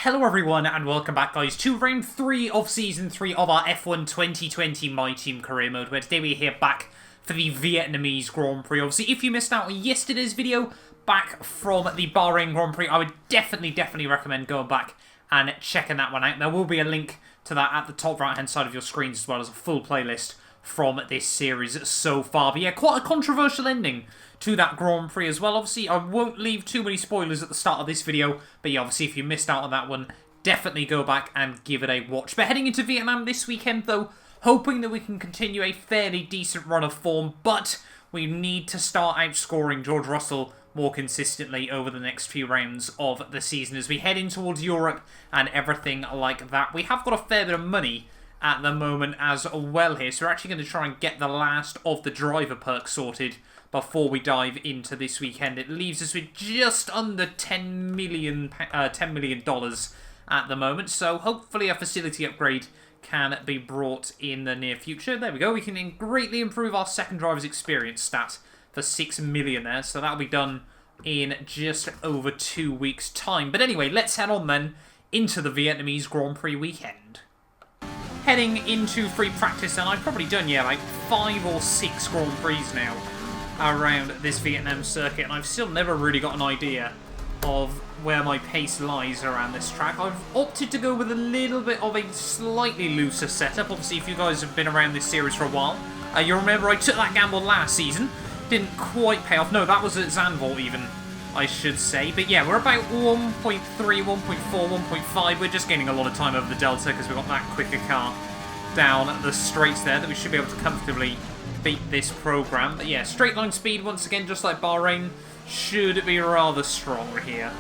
Hello everyone and welcome back guys to round 3 of season 3 of our F1 2020 My Team career mode, where today we're here back for the Vietnamese Grand Prix. Obviously if you missed out on yesterday's video back from the Bahrain Grand Prix, I would definitely recommend going back and checking that one out. There will be a link to that at the top right hand side of your screens, as well as a full playlist from this series so far. But yeah, quite a controversial ending to that Grand Prix as well. Obviously, I won't leave too many spoilers at the start of this video, but yeah, obviously if you missed out on that one, definitely go back and give it a watch. But heading into Vietnam this weekend though, hoping that we can continue a fairly decent run of form, but we need to start outscoring George Russell more consistently over the next few rounds of the season as we head in towards Europe and everything like that. We have got a fair bit of money at the moment as well here, so we're actually going to try and get the last of the driver perks sorted before we dive into this weekend. It leaves us with just under $10 million at the moment, so hopefully a facility upgrade can be brought in the near future. There we go, we can greatly improve our second driver's experience stat for 6 million there, so that'll be done in just over 2 weeks' time. But anyway, let's head on then into the Vietnamese Grand Prix weekend. Heading into free practice, and I've probably done, yeah, like 5 or 6 Grand Prix now around this Vietnam circuit, and I've still never really got an idea of where my pace lies around this track. I've opted to go with a little bit of a slightly looser setup. Obviously, if you guys have been around this series for a while, you remember I took that gamble last season. Didn't quite pay off. No, that was at Zandvoort even, I should say. But yeah, we're about 1.3, 1.4, 1.5. We're just gaining a lot of time over the Delta because we've got that quicker car down the straights there that we should be able to comfortably beat this program. But yeah, straight line speed once again, just like Bahrain, should be rather strong here.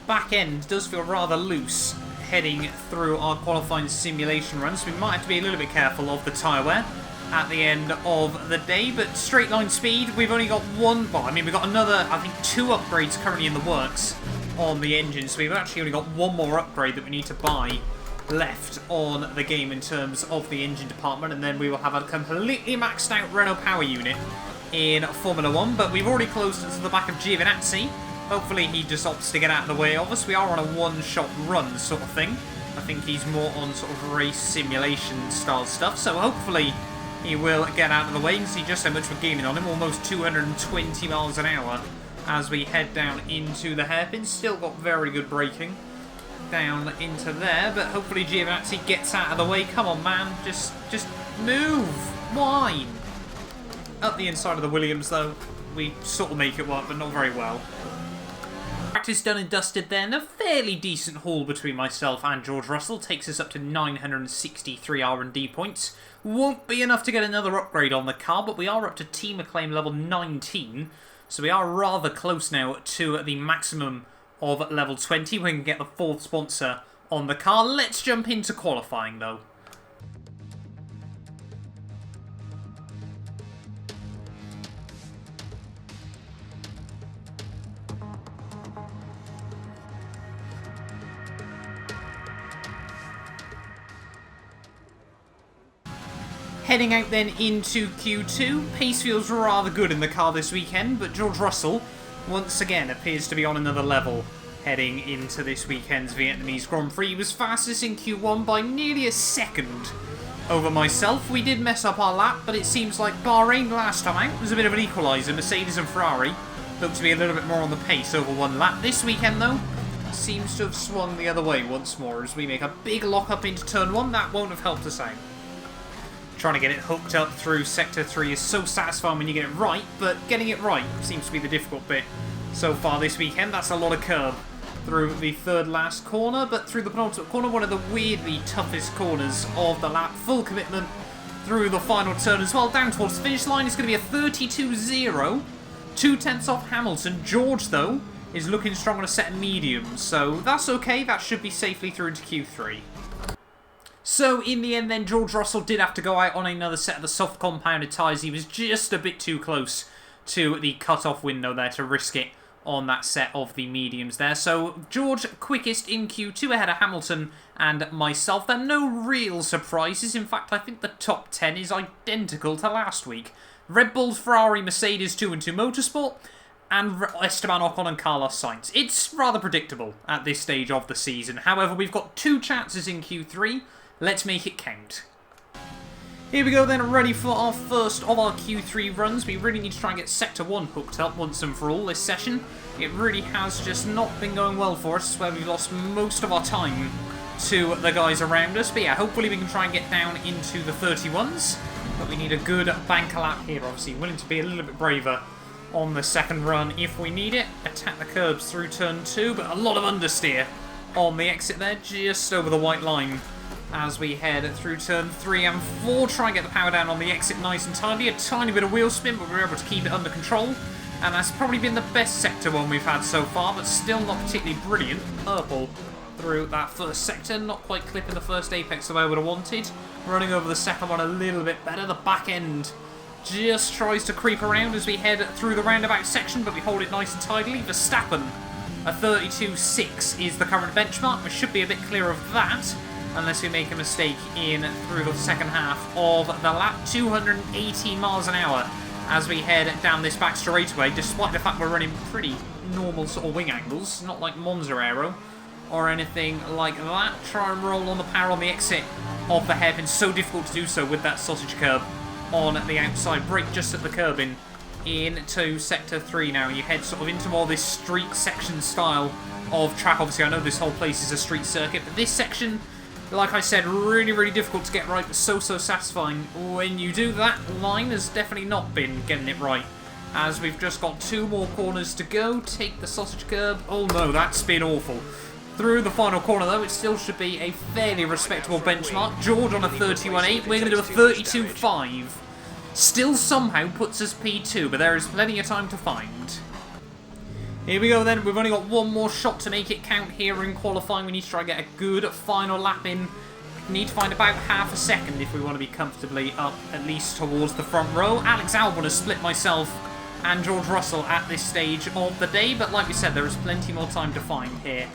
Back end does feel rather loose heading through our qualifying simulation runs. We might have to be a little bit careful of the tyre wear at the end of the day, but straight line speed, we've only got one, well, I mean, we've got another, I think, 2 upgrades currently in the works on the engine, so we've actually only got one more upgrade that we need to buy left on the game in terms of the engine department, and then we will have a completely maxed out Renault power unit in Formula 1, but we've already closed it to the back of Giovinazzi. Hopefully he just opts to get out of the way of us. We are on a one-shot run sort of thing. I think he's more on sort of race simulation style stuff, so hopefully he will get out of the way. You can see just how much we're gaining on him, almost 220 miles an hour as we head down into the hairpin. Still got very good braking down into there, but hopefully Giovinazzi gets out of the way. Come on, man, just move. Why? Up the inside of the Williams, though, we sort of make it work, but not very well. Practice done and dusted then. A fairly decent haul between myself and George Russell takes us up to 963 R&D points. Won't be enough to get another upgrade on the car, but we are up to Team Acclaim level 19, so we are rather close now to the maximum of level 20. We can get the 4th sponsor on the car. Let's jump into qualifying though. Heading out then into Q2, pace feels rather good in the car this weekend, but George Russell once again appears to be on another level heading into this weekend's Vietnamese Grand Prix. He was fastest in Q1 by nearly a second over myself. We did mess up our lap, but it seems like Bahrain last time out was a bit of an equaliser. Mercedes and Ferrari looked to be a little bit more on the pace over one lap. This weekend though, seems to have swung the other way once more as we make a big lock up into turn 1. That won't have helped us out. Trying to get it hooked up through Sector 3 is so satisfying when you get it right, but getting it right seems to be the difficult bit so far this weekend. That's a lot of curb through the 3rd last corner, but through the penultimate corner, one of the weirdly toughest corners of the lap. Full commitment through the final turn as well. Down towards the finish line, it's going to be a 32-0. 2/10 off Hamilton. George, though, is looking strong on a set of mediums, so that's okay. That should be safely through into Q3. So, in the end then, George Russell did have to go out on another set of the soft compounded tyres. He was just a bit too close to the cut-off window there to risk it on that set of the mediums there. So, George quickest in Q2 ahead of Hamilton and myself. There are no real surprises. In fact, I think the top 10 is identical to last week. Red Bull, Ferrari, Mercedes, 2 and 2 Motorsport. and Esteban Ocon and Carlos Sainz. It's rather predictable at this stage of the season. However, we've got 2 chances in Q3. Let's make it count. Here we go then, ready for our first of our Q3 runs. We really need to try and get Sector 1 hooked up once and for all this session. It really has just not been going well for us, where we've lost most of our time to the guys around us. But yeah, hopefully we can try and get down into the 31s. But we need a good banker lap here, obviously. Willing to be a little bit braver on the second run if we need it. Attack the curbs through turn 2, but a lot of understeer on the exit there, just over the white line. As we head through turn 3 and 4, try and get the power down on the exit nice and tidy. A tiny bit of wheel spin, but we're able to keep it under control. And that's probably been the best sector one we've had so far, but still not particularly brilliant. Purple through that first sector, not quite clipping the first apex the way I would have wanted. Running over the second one a little bit better. The back end just tries to creep around as we head through the roundabout section, but we hold it nice and tidily. Verstappen, a 32.6 is the current benchmark. We should be a bit clear of that, unless we make a mistake in through the second half of the lap. 218 miles an hour as we head down this back straightaway, despite the fact we're running pretty normal sort of wing angles, not like Monza Aero or anything like that. Try and roll on the power on the exit of the hairpin. So difficult to do so with that sausage curb on the outside. Brake just at the curbing into Sector 3 now. You head sort of into more this street section style of track. Obviously, I know this whole place is a street circuit, but this section, like I said, really, really difficult to get right, but so satisfying when you do. That line has definitely not been getting it right, as we've just got 2 more corners to go. Take the sausage curb. Oh no, that's been awful. Through the final corner, though, it still should be a fairly respectable benchmark. George on a 31.8. We're going to do a 32.5. Still somehow puts us P2, but there is plenty of time to find. Here we go then. We've only got 1 more shot to make it count here in qualifying. We need to try and get a good final lap in. We need to find about half a second if we want to be comfortably up at least towards the front row. Alex Albon has split myself and George Russell at this stage of the day, but like we said, there is plenty more time to find here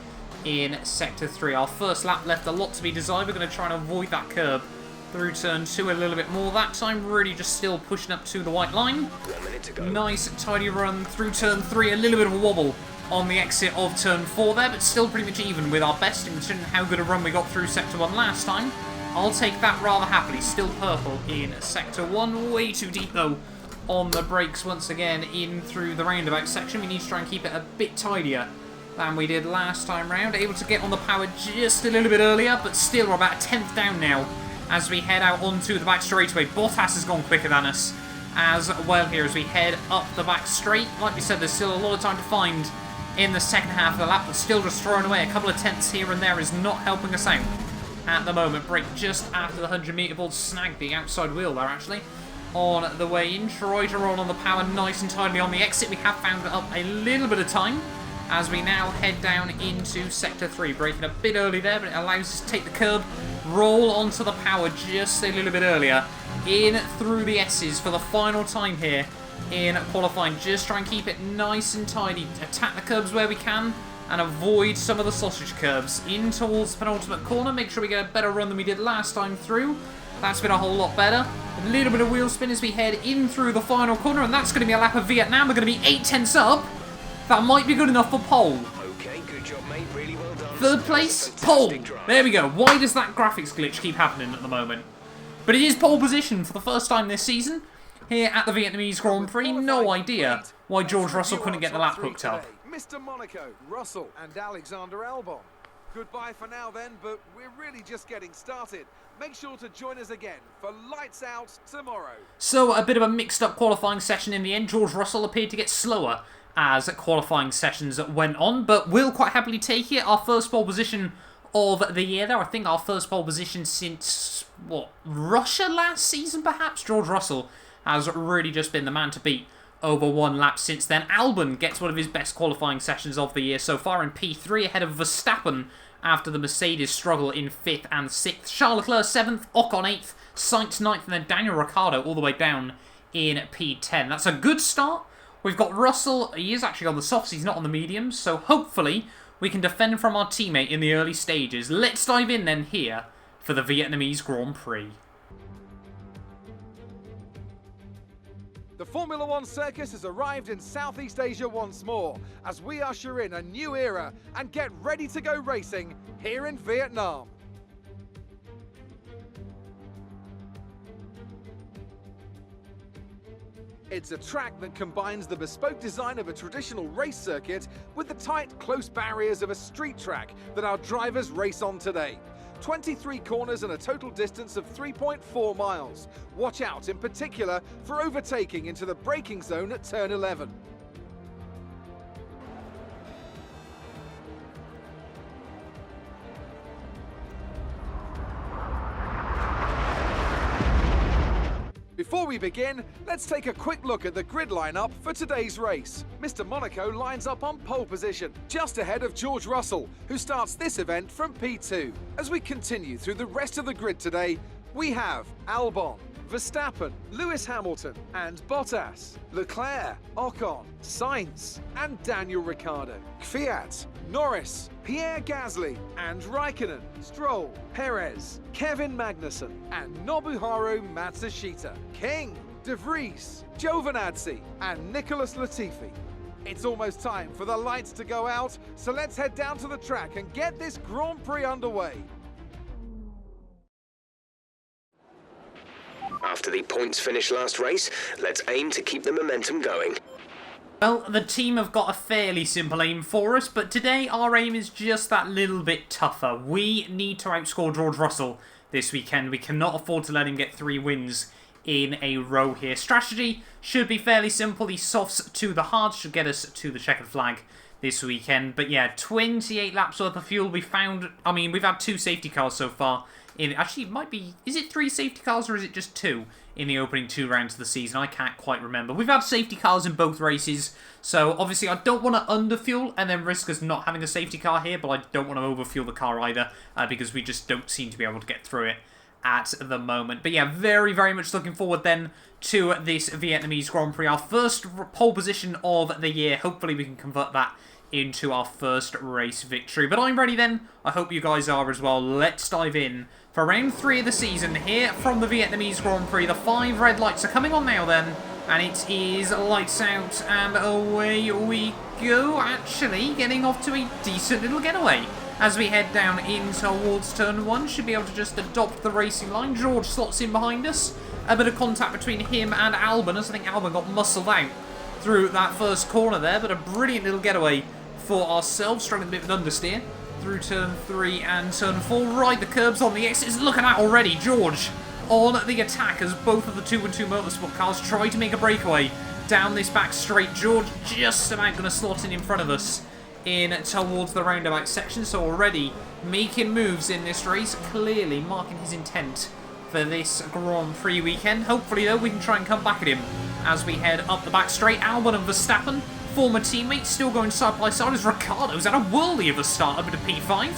in Sector 3. Our first lap left a lot to be desired. We're going to try and avoid that curb through turn 2 a little bit more that time. Really just still pushing up to the white line. Nice tidy run through turn 3. A little bit of a wobble on the exit of turn 4 there, but still pretty much even with our best, considering how good a run we got through Sector 1 last time. I'll take that rather happily. Still purple in Sector 1. Way too deep though on the brakes once again in through the roundabout section. We need to try and keep it a bit tidier than we did last time round. Able to get on the power just a little bit earlier, but still we're about a 10th down now as we head out onto the back straightaway. Bottas has gone quicker than us as well here as we head up the back straight. Like we said, there's still a lot of time to find in the second half of the lap, but still just throwing away a couple of tenths here and there is not helping us out at the moment. Brake just after the 100-metre ball, snagged the outside wheel there actually on the way in. Try to roll on the power nice and tidily on the exit. We have found up a little bit of time as we now head down into Sector 3. Braking a bit early there, but it allows us to take the curb, roll onto the power just a little bit earlier, in through the S's for the final time here in qualifying. Just try and keep it nice and tidy, attack the curbs where we can, and avoid some of the sausage curbs. In towards the penultimate corner, make sure we get a better run than we did last time through. That's been a whole lot better. A little bit of wheel spin as we head in through the final corner, and that's going to be a lap of Vietnam. We're going to be 8 tenths up. That might be good enough for pole. Okay, good job, mate. Really well done. Third place, pole. There we go. Why does that graphics glitch keep happening at the moment? But it is pole position for the first time this season here at the Vietnamese Grand Prix. No idea why George Russell couldn't get the lap hooked up. Mr. Monaco, Russell and Alexander Albon. Goodbye for now then, but we're really just getting started. Make sure to join us again for Lights Out tomorrow. So a bit of a mixed up qualifying session in the end. George Russell appeared to get slower as qualifying sessions went on, but we'll quite happily take it. Our first pole position of the year there. I think our first pole position since, what, Russia last season perhaps? George Russell has really just been the man to beat over 1 lap since then. Albon gets one of his best qualifying sessions of the year so far in P3, ahead of Verstappen after the Mercedes struggle in 5th and 6th. Charles Leclerc 7th, Ocon 8th, Sainz 9th, and then Daniel Ricciardo all the way down in P10. That's a good start. We've got Russell, he is actually on the softs, he's not on the mediums, so hopefully we can defend from our teammate in the early stages. Let's dive in then here for the Vietnamese Grand Prix. The Formula One circus has arrived in Southeast Asia once more as we usher in a new era and get ready to go racing here in Vietnam. It's a track that combines the bespoke design of a traditional race circuit with the tight, close barriers of a street track that our drivers race on today. 23 corners and a total distance of 3.4 miles. Watch out in particular for overtaking into the braking zone at turn 11. Before we begin, let's take a quick look at the grid lineup for today's race. Mr. Monaco lines up on pole position, just ahead of George Russell, who starts this event from P2. As we continue through the rest of the grid today, we have Albon, Verstappen, Lewis Hamilton and Bottas, Leclerc, Ocon, Sainz and Daniel Ricciardo, Kvyat, Norris, Pierre Gasly and Raikkonen, Stroll, Perez, Kevin Magnussen and Nobuharu Matsushita, King, De Vries, Giovinazzi and Nicholas Latifi. It's almost time for the lights to go out, so let's head down to the track and get this Grand Prix underway. After the points finish last race, let's aim to keep the momentum going. Well, the team have got a fairly simple aim for us, but today our aim is just that little bit tougher. We need to outscore George Russell this weekend. We cannot afford to let him get 3 wins in a row here. Strategy should be fairly simple. The softs to the hards should get us to the checkered flag this weekend. But yeah, 28 laps worth of fuel. We've had 2 safety cars so far. Actually, it might be... Is it 3 safety cars or is it just 2 in the opening 2 rounds of the season? I can't quite remember. We've had safety cars in both races, so obviously I don't want to underfuel and then risk us not having a safety car here, but I don't want to overfuel the car either, because we just don't seem to be able to get through it at the moment. But yeah, very, very much looking forward then to this Vietnamese Grand Prix. Our first pole position of the year. Hopefully we can convert that into our first race victory. But I'm ready then. I hope you guys are as well. Let's dive in for round 3 of the season here from the Vietnamese Grand Prix. The 5 red lights are coming on now then, and it is lights out and away we go. Actually getting off to a decent little getaway as we head down in towards turn 1. Should be able to just adopt the racing line. George slots in behind us. A bit of contact between him and Albon, as I think Albon got muscled out through that first corner there, but a brilliant little getaway for ourselves. Struggling a bit with understeer through turn 3 and turn 4. Right, the curbs on the exits. Look at that already. George on the attack as both of the 212 Motorsport cars try to make a breakaway down this back straight. George just about going to slot in front of us in towards the roundabout section, so already making moves in this race, clearly marking his intent for this Grand Prix weekend. Hopefully though we can try and come back at him as we head up the back straight. Albon and Verstappen, former teammates, still going side by side as Ricciardo's had a whirly of a start up into P5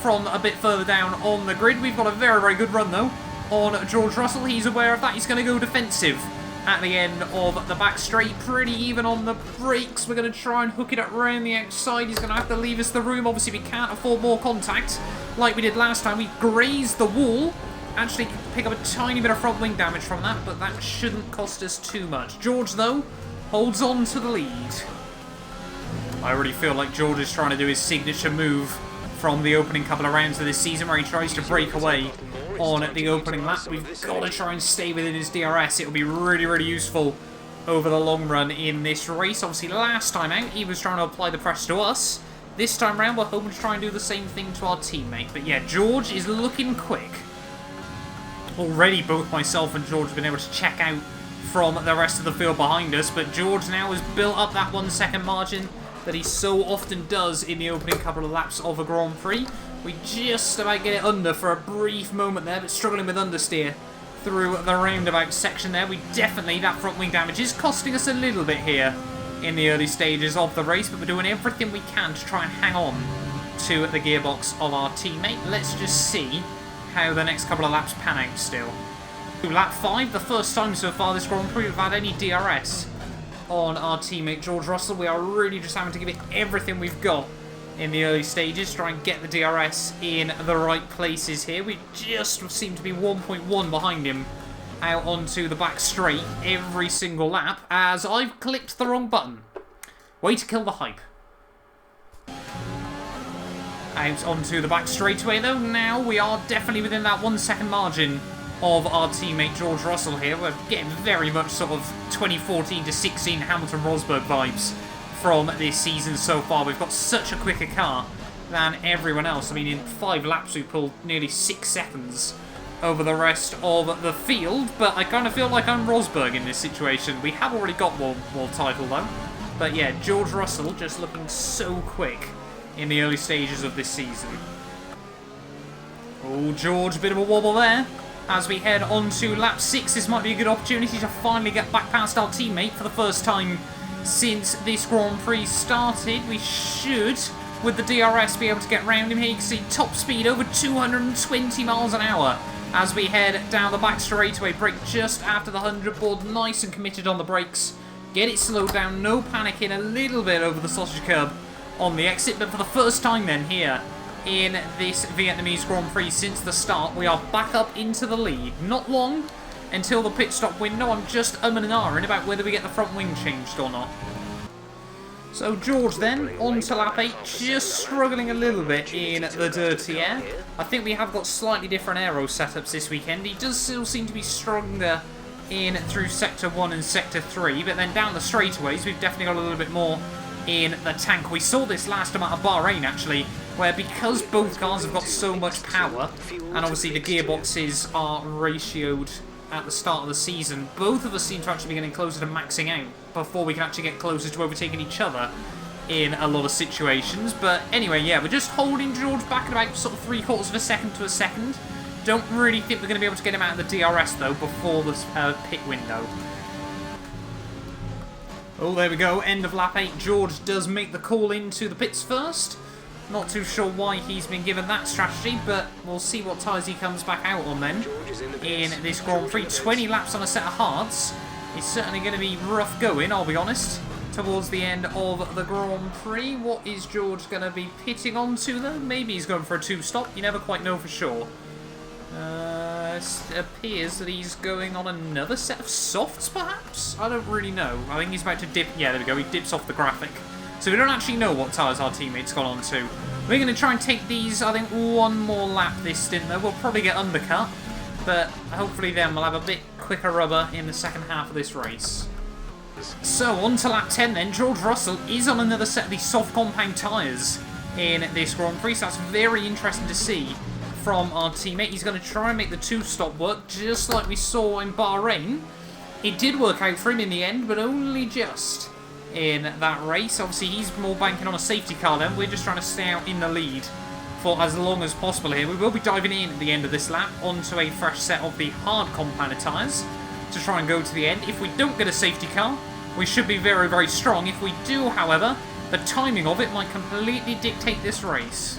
from a bit further down on the grid. We've got a very, very good run though on George Russell. He's aware of that. He's going to go defensive at the end of the back straight. Pretty even on the brakes. We're going to try and hook it up around the outside. He's going to have to leave us the room. Obviously we can't afford more contact like we did last time. We grazed the wall. Actually pick up a tiny bit of front wing damage from that, but that shouldn't cost us too much. George though holds on to the lead. I already feel like George is trying to do his signature move from the opening couple of rounds of this season where he tries to break away on the opening lap. We've got to try and stay within his DRS. It'll be really, really useful over the long run in this race. Obviously, last time out, he was trying to apply the pressure to us. This time round, we're hoping to try and do the same thing to our teammate. But yeah, George is looking quick. Already, both myself and George have been able to check out from the rest of the field behind us. But George now has built up that 1 second margin that he so often does in the opening couple of laps of a Grand Prix. We just about get it under for a brief moment there, but struggling with understeer through the roundabout section there. We definitely, that front wing damage is costing us a little bit here in the early stages of the race, but we're doing everything we can to try and hang on to the gearbox of our teammate. Let's just see how the next couple of laps pan out still. Lap 5, the first time so far this Grand Prix we've had any DRS on our teammate George Russell. We are really just having to give it everything we've got in the early stages, try and get the DRS in the right places here. We just seem to be 1.1 behind him out onto the back straight every single lap as I've clicked the wrong button. Way to kill the hype. Out onto the back straightaway though. Now we are definitely within that 1 second margin of our teammate George Russell here. We're getting very much sort of 2014 to 16 Hamilton-Rosberg vibes from this season so far. We've got such a quicker car than everyone else. I mean, in 5 laps we pulled nearly 6 seconds over the rest of the field, but I kind of feel like I'm Rosberg in this situation. We have already got one world title though. But yeah, George Russell just looking so quick in the early stages of this season. Oh, George, bit of a wobble there. As we head on to lap 6, this might be a good opportunity to finally get back past our teammate for the first time since this Grand Prix started. We should, with the DRS, be able to get round him here. You can see top speed over 220 miles an hour as we head down the back straightaway. Brake just after the 100 board, nice and committed on the brakes. Get it slowed down, no panicking, a little bit over the sausage curb on the exit, but for the first time then here in this Vietnamese Grand Prix since the start, we are back up into the lead. Not long until the pit stop window. I'm just and ahhing about whether we get the front wing changed or not. So George then, on to lap 8, just struggling a little bit in the dirty air. I think we have got slightly different aero setups this weekend. He does still seem to be stronger in through Sector 1 and Sector 3, but then down the straightaways we've definitely got a little bit more in the tank. We saw this last time out of Bahrain actually, where because both cars have got so much power, and obviously the gearboxes are ratioed at the start of the season, both of us seem to actually be getting closer to maxing out before we can actually get closer to overtaking each other in a lot of situations. But anyway, yeah, we're just holding George back at about sort of 3/4 of a second to a second. Don't really think we're going to be able to get him out of the DRS though before the pit window. Oh, there we go, end of lap 8. George does make the call into the pits first. Not too sure why he's been given that strategy, but we'll see what tyres he comes back out on then in this Grand Prix. 20 laps on a set of hards. It's certainly going to be rough going, I'll be honest, towards the end of the Grand Prix. What is George going to be pitting onto though? Maybe he's going for a 2-stop, you never quite know for sure. It appears that he's going on another set of softs, perhaps? I don't really know. I think he's about to dip. Yeah, there we go. He dips off the graphic. So we don't actually know what tyres our teammate's gone on to. We're going to try and take these, I think, one more lap this stint, though. We'll probably get undercut, but hopefully then we'll have a bit quicker rubber in the second half of this race. So, on to lap 10 then. George Russell is on another set of these soft compound tyres in this Grand Prix, so that's very interesting to see from our teammate. He's going to try and make the 2-stop work, just like we saw in Bahrain. It did work out for him in the end, but only just in that race. Obviously, he's more banking on a safety car then. We're just trying to stay out in the lead for as long as possible here. We will be diving in at the end of this lap onto a fresh set of the hard compounded tyres to try and go to the end. If we don't get a safety car, we should be very, very strong. If we do, however, the timing of it might completely dictate this race.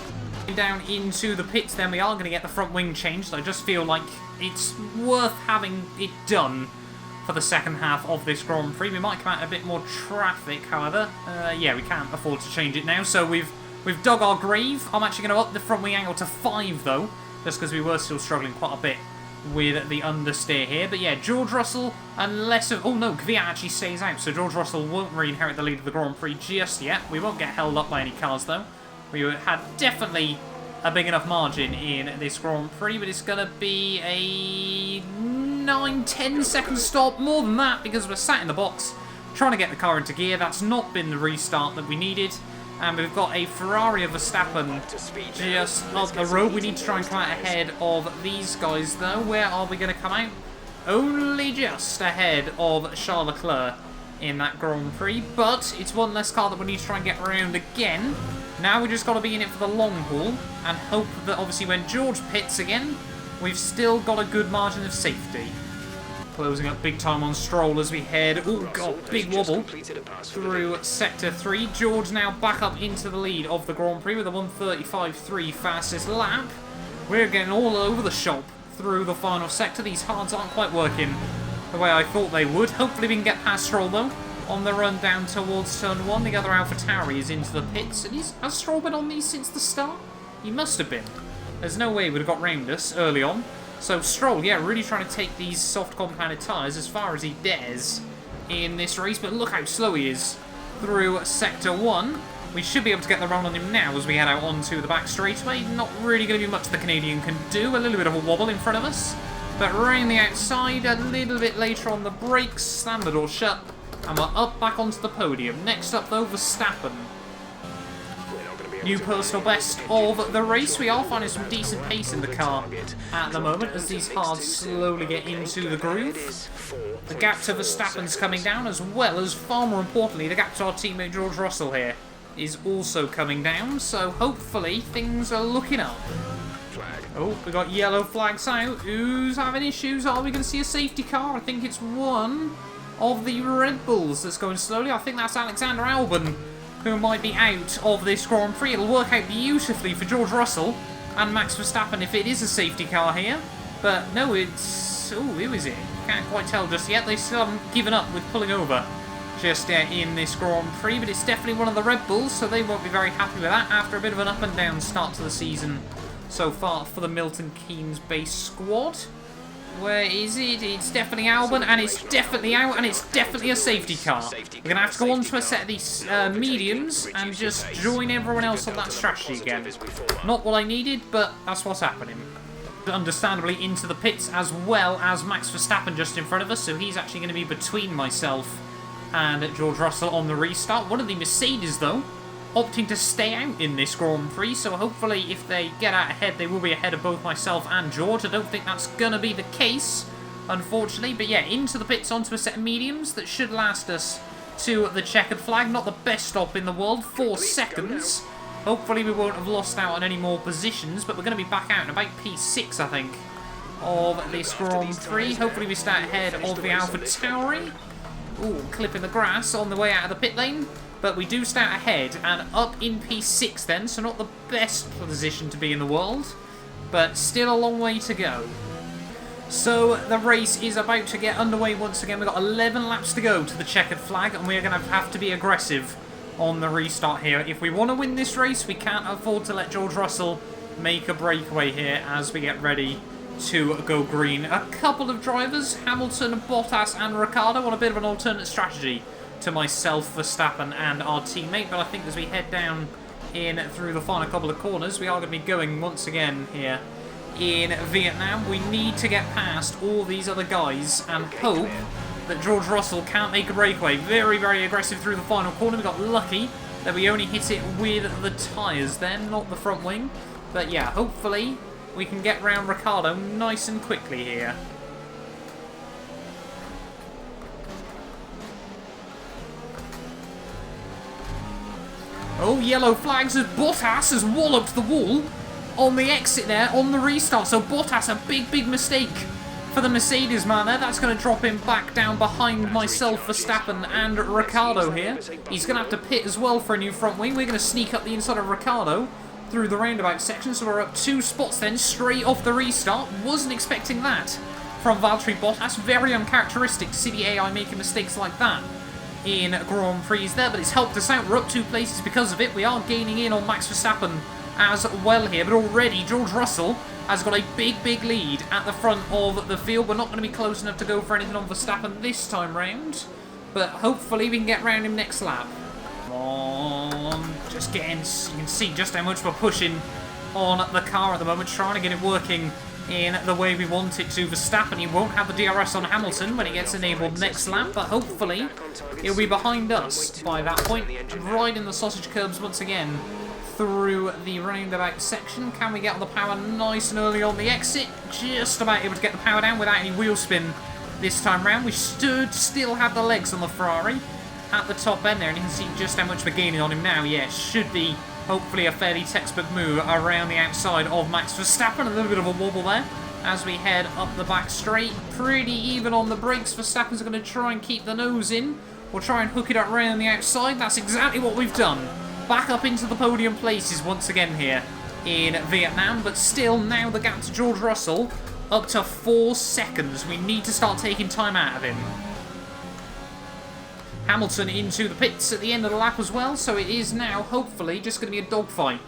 Down into the pits then, we are going to get the front wing changed. I just feel like it's worth having it done for the second half of this Grand Prix. We might come out a bit more traffic, however. Yeah, we can't afford to change it now, so we've dug our grave. I'm actually going to up the front wing angle to 5 though, just because we were still struggling quite a bit with the understeer here. But yeah, George Russell, unless oh no, Kvyat actually stays out, so George Russell won't re-inherit the lead of the Grand Prix just yet. We won't get held up by any cars though. We had definitely a big enough margin in this Grand Prix, but it's going to be a 9-10 second stop, more than that, because we're sat in the box trying to get the car into gear. That's not been the restart that we needed, and we've got a Ferrari of Verstappen just up the road. We need to try and come out ahead of these guys though. Where are we going to come out? Only just ahead of Charles Leclerc in that Grand Prix, but it's one less car that we need to try and get around again. Now we just got to be in it for the long haul and hope that obviously when George pits again, we've still got a good margin of safety. Closing up big time on Stroll as we head, oh god, big wobble through Sector 3. George now back up into the lead of the Grand Prix with a 1:35.3 fastest lap. We're getting all over the shop through the final sector. These hards aren't quite working the way I thought they would. Hopefully we can get past Stroll though. On the run down towards turn 1, the other AlphaTauri is into the pits. And has Stroll been on these since the start? He must have been. There's no way he would have got round us early on. So Stroll, yeah, really trying to take these soft compounded tyres as far as he dares in this race. But look how slow he is through Sector 1. We should be able to get the run on him now as we head out onto the back straightaway. Not really going to be much the Canadian can do. A little bit of a wobble in front of us. But round the outside, a little bit later on the brakes, slam the door shut, and we're up back onto the podium. Next up, though, Verstappen. New personal best of the race. We are finding some decent pace in the car at the moment as these hards slowly get into the groove. The gap to Verstappen's coming down, as well as, far more importantly, the gap to our teammate George Russell here is also coming down. So hopefully things are looking up. Oh, we got yellow flags out. Who's having issues? Are we going to see a safety car? I think it's one of the Red Bulls that's going slowly. I think that's Alexander Albon, who might be out of this Grand Prix. It'll work out beautifully for George Russell and Max Verstappen if it is a safety car here. But no, it's... oh, who is it? Can't quite tell just yet. They still haven't given up with pulling over just in this Grand Prix. But it's definitely one of the Red Bulls, so they won't be very happy with that after a bit of an up and down start to the season so far for the Milton Keynes base squad. Where is it? It's definitely Albon, and it's definitely out, and it's definitely a safety car. We're going to have to go on to a set of these mediums and just join everyone else on that strategy again. Not what I needed, but that's what's happening. Understandably into the pits, as well as Max Verstappen just in front of us, so he's actually going to be between myself and George Russell on the restart. One of the Mercedes, though, opting to stay out in this Grand Prix, so hopefully if they get out ahead, they will be ahead of both myself and George. I don't think that's going to be the case, unfortunately, but yeah, into the pits onto a set of mediums that should last us to the checkered flag. Not the best stop in the world, 4 seconds. Hopefully we won't have lost out on any more positions, but we're going to be back out in about P6, I think, of this Grand Prix. Hopefully we start ahead of the Alpha Tauri. Ooh, clipping the grass on the way out of the pit lane. But we do start ahead and up in P6 then, so not the best position to be in the world, but still a long way to go. So the race is about to get underway once again. We've got 11 laps to go to the checkered flag, and we're going to have to be aggressive on the restart here. If we want to win this race, we can't afford to let George Russell make a breakaway here as we get ready to go green. A couple of drivers, Hamilton, Bottas and Ricciardo, on a bit of an alternate strategy to myself, Verstappen and our teammate, but I think as we head down in through the final couple of corners, we are going to be going once again here in Vietnam. We need to get past all these other guys and hope that George Russell can't make a breakaway. Very, very aggressive through the final corner. We got lucky that we only hit it with the tyres then, not the front wing. But yeah, hopefully we can get round Ricciardo nice and quickly here. Oh, yellow flags as Bottas has walloped the wall on the exit there, on the restart. So Bottas, a big, big mistake for the Mercedes man there. That's going to drop him back down behind myself, Verstappen and Ricciardo here. He's going to have to pit as well for a new front wing. We're going to sneak up the inside of Ricciardo through the roundabout section. So we're up 2 spots then, straight off the restart. Wasn't expecting that from Valtteri Bottas. Very uncharacteristic to see the AI making mistakes like that in Grand Prix there, but it's helped us out. We're up 2 places because of it. We are gaining in on Max Verstappen as well here, but already George Russell has got a big, big lead at the front of the field. We're not going to be close enough to go for anything on Verstappen this time round, but hopefully we can get round him next lap. Come on, just getting, you can see just how much we're pushing on the car at the moment, trying to get it working in the way we want it to. Verstappen, he won't have the DRS on Hamilton when he gets enabled next lap, but hopefully he'll be behind us by that point. Right in the sausage curbs once again through the roundabout section. Can we get on the power nice and early on the exit? Just about able to get the power down without any wheel spin this time round. We still have the legs on the Ferrari at the top end there, and you can see just how much we're gaining on him now. Yeah, it should be hopefully a fairly textbook move around the outside of Max Verstappen. A little bit of a wobble there as we head up the back straight. Pretty even on the brakes. Verstappen's going to try and keep the nose in. We'll try and hook it up around the outside. That's exactly what we've done. Back up into the podium places once again here in Vietnam. But still, now the gap to George Russell up to 4 seconds. We need to start taking time out of him. Hamilton into the pits at the end of the lap as well, so it is now hopefully just going to be a dogfight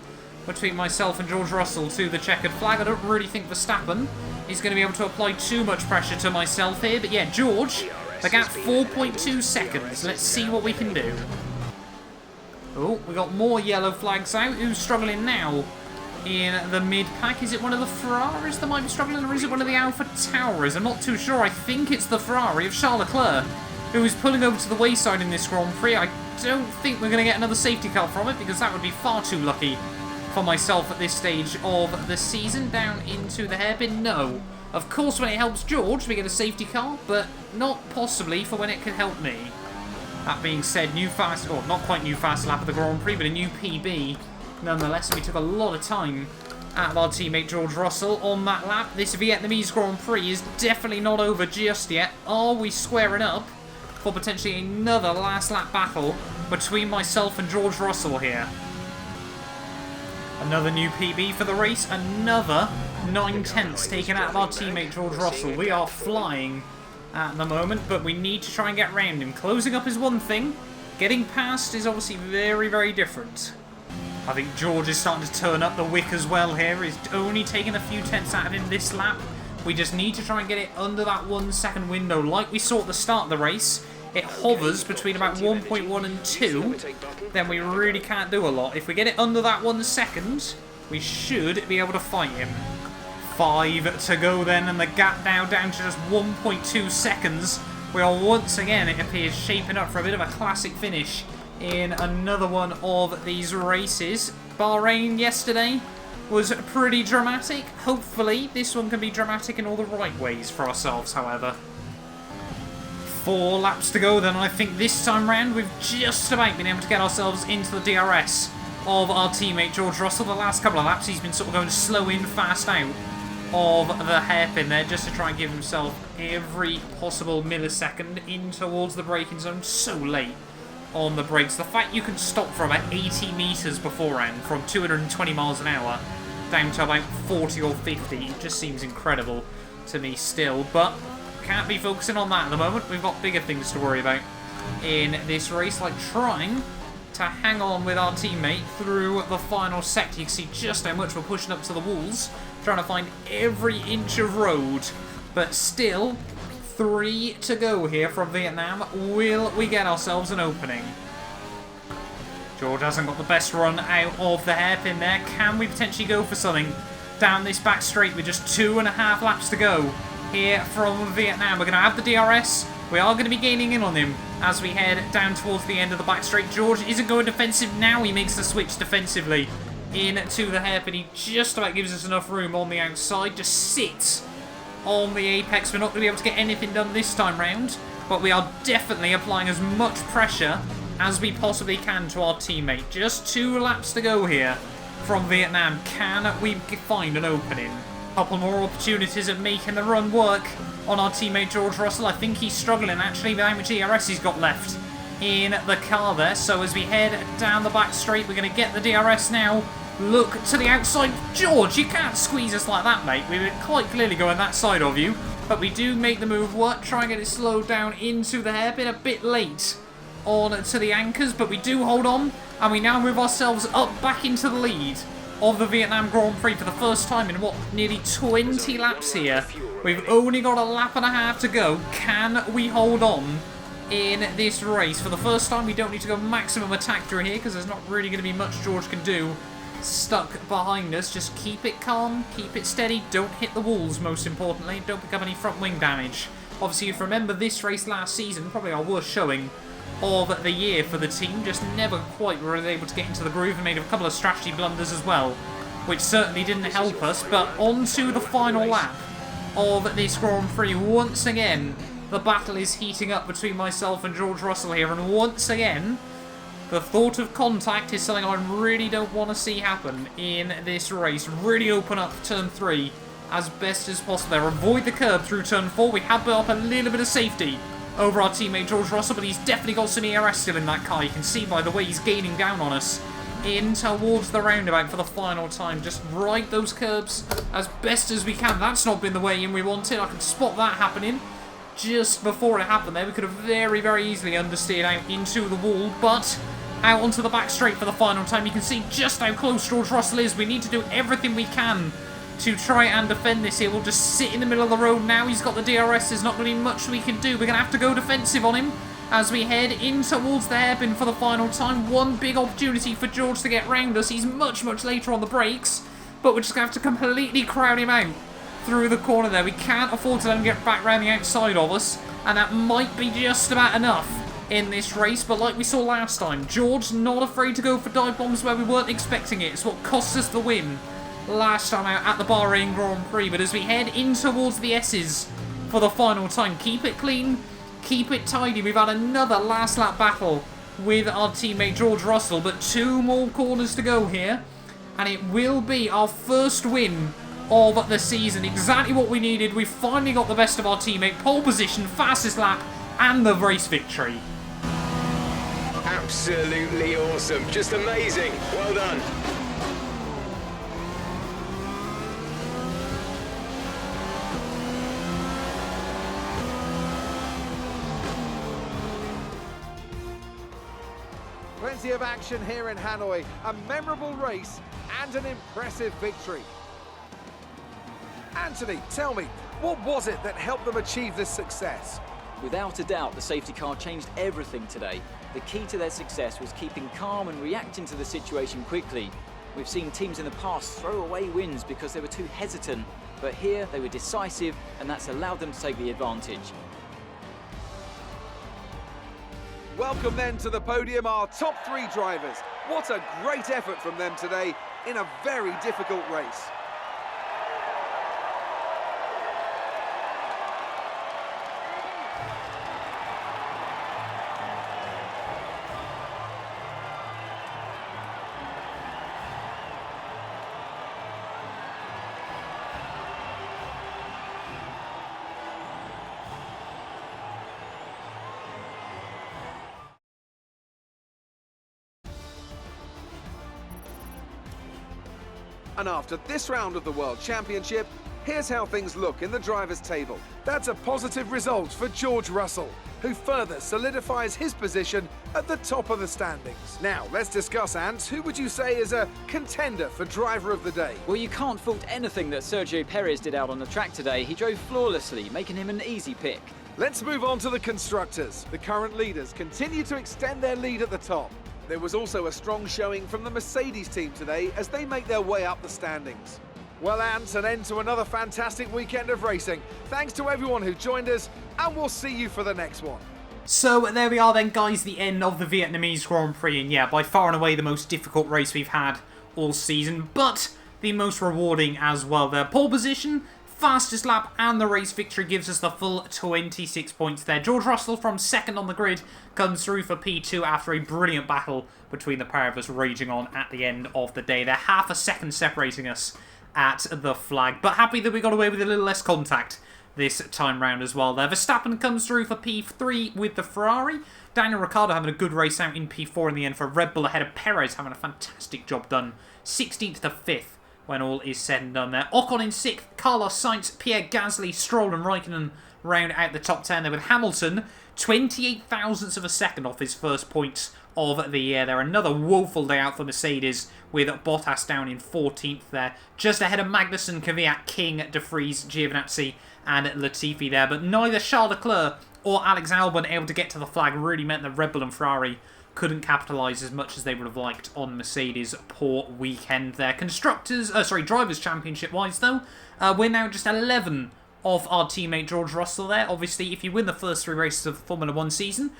between myself and George Russell to the checkered flag. I don't really think Verstappen is going to be able to apply too much pressure to myself here. But yeah, George, the gap 4.2 seconds. Let's see what we can do. Oh, we got more yellow flags out. Who's struggling now in the mid-pack? Is it one of the Ferraris that might be struggling, or is it one of the Alpha Tauri's? I'm not too sure. I think it's the Ferrari of Charles Leclerc, who is pulling over to the wayside in this Grand Prix. I don't think we're going to get another safety car from it, because that would be far too lucky for myself at this stage of the season. Down into the hairpin, no. Of course, when it helps George, we get a safety car, but not possibly for when it can help me. That being said, new fast, or not quite new fast lap of the Grand Prix, but a new PB. Nonetheless, we took a lot of time out of our teammate George Russell on that lap. This Vietnamese Grand Prix is definitely not over just yet. Are we squaring up for potentially another last lap battle between myself and George Russell here? Another new PB for the race, another 9/10 taken out of our teammate George Russell. We are flying at the moment, but we need to try and get round him. Closing up is one thing, getting past is obviously very, very different. I think George is starting to turn up the wick as well here. He's only taken a few tenths out of him this lap. We just need to try and get it under that 1 second window like we saw at the start of the race. It hovers between about 1.1 and 2, then we really can't do a lot. If we get it under that 1 second, we should be able to fight him. 5 to go then, and the gap now down to just 1.2 seconds. We are once again, it appears, shaping up for a bit of a classic finish in another one of these races. Bahrain yesterday was pretty dramatic. Hopefully this one can be dramatic in all the right ways for ourselves, however. 4 laps to go then. I think this time round we've just about been able to get ourselves into the DRS of our teammate George Russell. The last couple of laps he's been sort of going slow in, fast out of the hairpin there, just to try and give himself every possible millisecond in towards the braking zone. So late on the brakes. The fact you can stop for about 80 metres beforehand from 220 miles an hour down to about 40 or 50 just seems incredible to me still, but can't be focusing on that at the moment. We've got bigger things to worry about in this race, like trying to hang on with our teammate through the final sector. You can see just how much we're pushing up to the walls, trying to find every inch of road, but still 3 to go here from Vietnam. Will we get ourselves an opening? George hasn't got the best run out of the hairpin there. Can we potentially go for something down this back straight with just 2.5 laps to go here from Vietnam? We're going to have the DRS. We are going to be gaining in on him as we head down towards the end of the back straight. George isn't going defensive now. He makes the switch defensively into the hairpin. He just about gives us enough room on the outside to sit on the apex. We're not going to be able to get anything done this time round, but we are definitely applying as much pressure as we possibly can to our teammate. Just 2 laps to go here from Vietnam. Can we find an opening? A couple more opportunities at making the run work on our teammate George Russell. I think he's struggling actually with how much DRS he's got left in the car there. So as we head down the back straight, we're going to get the DRS now. Look to the outside. George, you can't squeeze us like that, mate. We were quite clearly going that side of you, but we do make the move work. Try and get it slowed down into the hairpin. A bit late on to the anchors, but we do hold on, and we now move ourselves up back into the lead of the Vietnam Grand Prix for the first time in, what, nearly 20 laps here. We've only got a lap and a half to go. Can we hold on in this race? For the first time, we don't need to go maximum attack through here, because there's not really going to be much George can do stuck behind us. Just keep it calm, keep it steady, don't hit the walls, most importantly. Don't pick up any front wing damage. Obviously, if you remember this race last season, probably our worst showing of the year for the team. Just never quite were able to get into the groove and made a couple of strategy blunders as well, which certainly didn't help us. But on to the final lap of this Grand Prix. Once again, the battle is heating up between myself and George Russell here, and once again, the thought of contact is something I really don't want to see happen in this race. Really open up turn 3 as best as possible there. Avoid the curb through turn 4. We have built up a little bit of safety over our teammate George Russell, but he's definitely got some ERS still in that car. You can see by the way he's gaining down on us in towards the roundabout for the final time. Just ride those curbs as best as we can. That's not been the way in we wanted. I can spot that happening just before it happened there. We could have very, very easily understeered out into the wall, but out onto the back straight for the final time. You can see just how close George Russell is. We need to do everything we can to try and defend this here. We'll just sit in the middle of the road now. He's got the DRS. There's not going to be much we can do. We're going to have to go defensive on him as we head in towards the hairpin for the final time. One big opportunity for George to get round us. He's much, much later on the brakes, but we're just going to have to completely crowd him out through the corner there. We can't afford to let him get back round the outside of us, and that might be just about enough in this race. But like we saw last time, George not afraid to go for dive bombs where we weren't expecting it. It's what cost us the win last time out at the Bahrain Grand Prix. But as we head in towards the S's for the final time, keep it clean, keep it tidy. We've had another last lap battle with our teammate George Russell, but 2 more corners to go here, and it will be our first win of the season. Exactly what we needed. We finally got the best of our teammate. Pole position, fastest lap, and the race victory. Absolutely awesome. Just amazing. Well done. Plenty of action here in Hanoi, a memorable race and an impressive victory. Anthony, tell me, what was it that helped them achieve this success? Without a doubt, the safety car changed everything today. The key to their success was keeping calm and reacting to the situation quickly. We've seen teams in the past throw away wins because they were too hesitant, but here they were decisive, and that's allowed them to take the advantage. Welcome then to the podium, our top 3 drivers. What a great effort from them today in a very difficult race. And after this round of the World Championship, here's how things look in the drivers' table. That's a positive result for George Russell, who further solidifies his position at the top of the standings. Now, let's discuss, Ant. Who would you say is a contender for driver of the day? Well, you can't fault anything that Sergio Perez did out on the track today. He drove flawlessly, making him an easy pick. Let's move on to the constructors. The current leaders continue to extend their lead at the top. There was also a strong showing from the Mercedes team today as they make their way up the standings. Well, Ant, an end to another fantastic weekend of racing. Thanks to everyone who joined us, and we'll see you for the next one. So there we are then, guys, the end of the Vietnamese Grand Prix, and yeah, by far and away the most difficult race we've had all season, but the most rewarding as well. Their pole position, fastest lap, and the race victory gives us the full 26 points there. George Russell from second on the grid comes through for P2 after a brilliant battle between the pair of us raging on at the end of the day. They're half a second separating us at the flag, but happy that we got away with a little less contact this time round as well there. Verstappen comes through for P3 with the Ferrari. Daniel Ricciardo having a good race out in P4 in the end for Red Bull, ahead of Perez having a fantastic job done. 16th to 5th when all is said and done there. Ocon in 6th, Carlos Sainz, Pierre Gasly, Stroll and Raikkonen round out the top 10 there, with Hamilton 28 thousandths of a second off his first points of the year there. Another woeful day out for Mercedes, with Bottas down in 14th there, just ahead of Magnussen, Kvyat, King, De Vries, Giovinazzi and Latifi there. But neither Charles Leclerc or Alex Albon able to get to the flag really meant that Red Bull and Ferrari couldn't capitalise as much as they would have liked on Mercedes' poor weekend there. Drivers' Championship-wise though, we're now just 11 of our teammate George Russell there. Obviously, if you win the first 3 races of the Formula 1 season,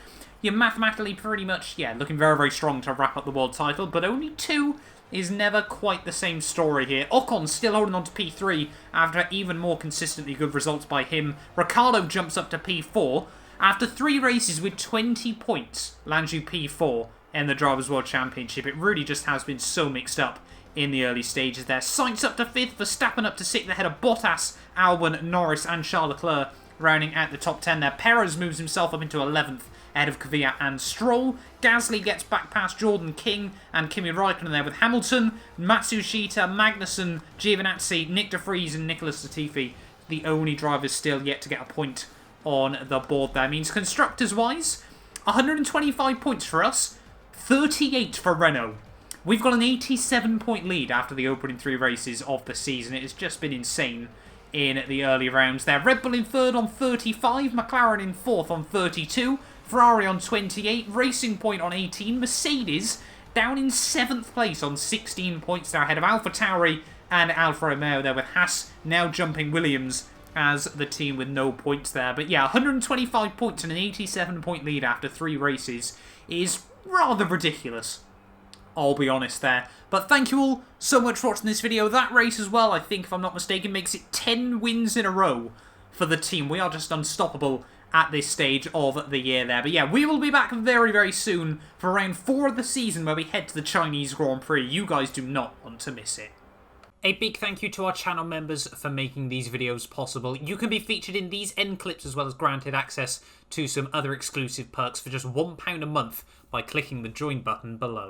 you're mathematically pretty much, looking very, very strong to wrap up the world title, but only 2 is never quite the same story here. Ocon still holding on to P3 after even more consistently good results by him. Ricciardo jumps up to P4. After 3 races with 20 points, lands you P4 in the Drivers' World Championship. It really just has been so mixed up in the early stages there. Sainz up to 5th, Verstappen up to 6th, ahead of Bottas, Albon, Norris and Charles Leclerc rounding out the top 10 there. Perez moves himself up into 11th, ahead of Kvyat and Stroll. Gasly gets back past Jordan King and Kimi Raikkonen there, with Hamilton, Matsushita, Magnussen, Giovinazzi, Nick De Vries and Nicholas Latifi the only drivers still yet to get a point on the board there. Means constructors-wise, 125 points for us, 38 for Renault. We've got an 87-point lead after the opening 3 races of the season. It has just been insane in the early rounds there. Red Bull in 3rd on 35, McLaren in 4th on 32, Ferrari on 28, Racing Point on 18, Mercedes down in 7th place on 16 points now ahead of AlphaTauri and Alfa Romeo there, with Haas now jumping Williams as the team with no points there. But yeah, 125 points and an 87-point lead after 3 races is rather ridiculous, I'll be honest there. But thank you all so much for watching this video. That race as well, I think, if I'm not mistaken, makes it 10 wins in a row for the team. We are just unstoppable at this stage of the year there. But yeah, we will be back very, very soon for round 4 of the season, where we head to the Chinese Grand Prix. You guys do not want to miss it. A big thank you to our channel members for making these videos possible. You can be featured in these end clips as well as granted access to some other exclusive perks for just £1 a month by clicking the join button below.